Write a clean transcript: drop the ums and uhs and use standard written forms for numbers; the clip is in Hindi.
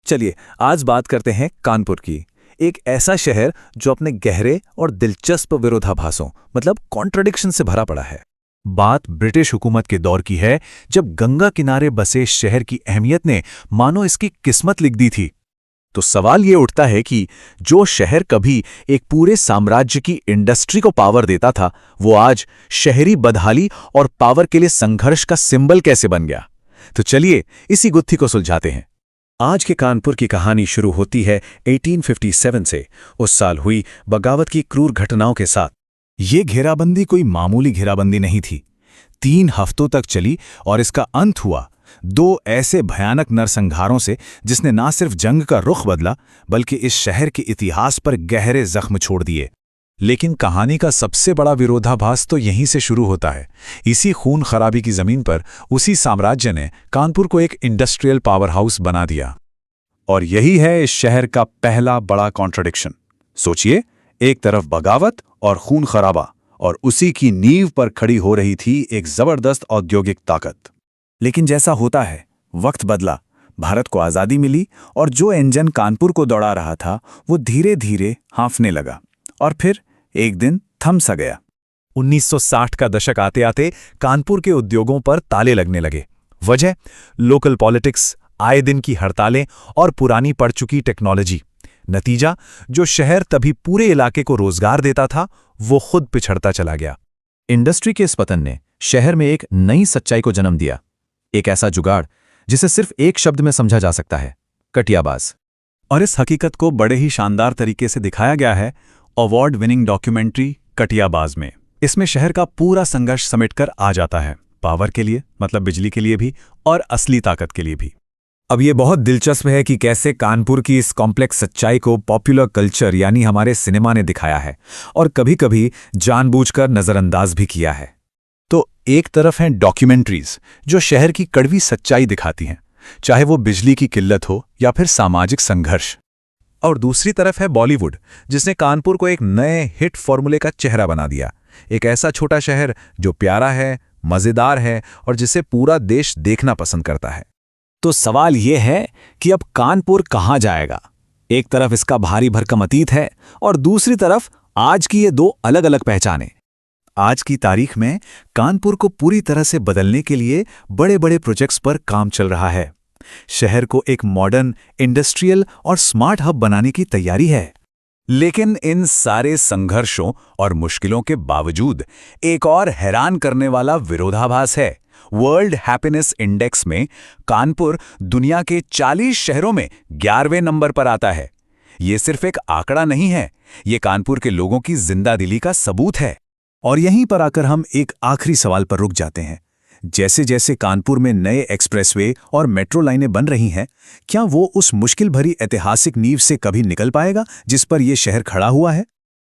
चलिए आज बात करते हैं कानपुर की। एक ऐसा शहर जो अपने गहरे और दिलचस्प विरोधाभासों मतलब कॉन्ट्रडिक्शन से भरा पड़ा है। बात ब्रिटिश हुकूमत के दौर की है, जब गंगा किनारे बसे शहर की अहमियत ने मानो इसकी किस्मत लिख दी थी। तो सवाल ये उठता है कि जो शहर कभी एक पूरे साम्राज्य की इंडस्ट्री को पावर देता था, वो आज शहरी बदहाली और पावर के लिए संघर्ष का सिंबल कैसे बन गया। तो चलिए इसी गुत्थी को सुलझाते हैं। आज के कानपुर की कहानी शुरू होती है 1857 से। उस साल हुई बगावत की क्रूर घटनाओं के साथ। ये घेराबंदी कोई मामूली घेराबंदी नहीं थी। 3 हफ्तों तक चली और इसका अंत हुआ 2 ऐसे भयानक नरसंहारों से, जिसने ना सिर्फ जंग का रुख बदला बल्कि इस शहर के इतिहास पर गहरे जख्म छोड़ दिए। लेकिन कहानी का सबसे बड़ा विरोधाभास तो यहीं से शुरू होता है। इसी खून खराबी की जमीन पर उसी साम्राज्य ने कानपुर को एक इंडस्ट्रियल पावर हाउस बना दिया। और यही है इस शहर का पहला बड़ा कॉन्ट्रडिक्शन। सोचिए, एक तरफ बगावत और खून खराबा, और उसी की नींव पर खड़ी हो रही थी एक जबरदस्त औद्योगिक ताकत। लेकिन जैसा होता है, वक्त बदला, भारत को आज़ादी मिली और जो इंजन कानपुर को दौड़ा रहा था वो धीरे धीरे हाँफने लगा और फिर एक दिन थम सा गया। 1960 का दशक आते आते कानपुर के उद्योगों पर ताले लगने लगे। वजह लोकल पॉलिटिक्स, आए दिन की हड़तालें और पुरानी पड़ चुकी टेक्नोलॉजी। नतीजा, जो शहर तभी पूरे इलाके को रोजगार देता था, वो खुद पिछड़ता चला गया। इंडस्ट्री के इस पतन ने शहर में एक नई सच्चाई को जन्म दिया। एक ऐसा जुगाड़ जिसे सिर्फ एक शब्द में समझा जा सकता है, कटियाबाज। और इस हकीकत को बड़े ही शानदार तरीके से दिखाया गया है अवार्ड विनिंग डॉक्यूमेंट्री कटियाबाज में। इसमें शहर का पूरा संघर्ष समेटकर आ जाता है, पावर के लिए मतलब बिजली के लिए भी, और असली ताकत के लिए भी। अब ये बहुत दिलचस्प है कि कैसे कानपुर की इस कॉम्प्लेक्स सच्चाई को पॉपुलर कल्चर यानी हमारे सिनेमा ने दिखाया है और कभी-कभी जानबूझकर नजरअंदाज भी किया है। तो एक तरफ हैं डॉक्यूमेंट्रीज जो शहर की कड़वी सच्चाई दिखाती हैं, चाहे वो बिजली की किल्लत हो या फिर सामाजिक संघर्ष। और दूसरी तरफ है बॉलीवुड, जिसने कानपुर को एक नए हिट फॉर्मूले का चेहरा बना दिया। एक ऐसा छोटा शहर जो प्यारा है, मजेदार है और जिसे पूरा देश देखना पसंद करता है। तो सवाल यह है कि अब कानपुर कहाँ जाएगा। एक तरफ इसका भारी भरकम अतीत है और दूसरी तरफ आज की ये 2 अलग अलग पहचानें। आज की तारीख में कानपुर को पूरी तरह से बदलने के लिए बड़े बड़े प्रोजेक्ट्स पर काम चल रहा है। शहर को एक मॉडर्न, इंडस्ट्रियल और स्मार्ट हब बनाने की तैयारी है। लेकिन इन सारे संघर्षों और मुश्किलों के बावजूद एक और हैरान करने वाला विरोधाभास है। वर्ल्ड हैप्पीनेस इंडेक्स में कानपुर दुनिया के 40 शहरों में 11वें नंबर पर आता है। ये सिर्फ एक आंकड़ा नहीं है, ये कानपुर के लोगों की जिंदादिली का सबूत है। और यहीं पर आकर हम एक आखिरी सवाल पर रुक जाते हैं। जैसे जैसे कानपुर में नए एक्सप्रेसवे और मेट्रो लाइनें बन रही हैं, क्या वो उस मुश्किल भरी ऐतिहासिक नींव से कभी निकल पाएगा जिस पर यह शहर खड़ा हुआ है?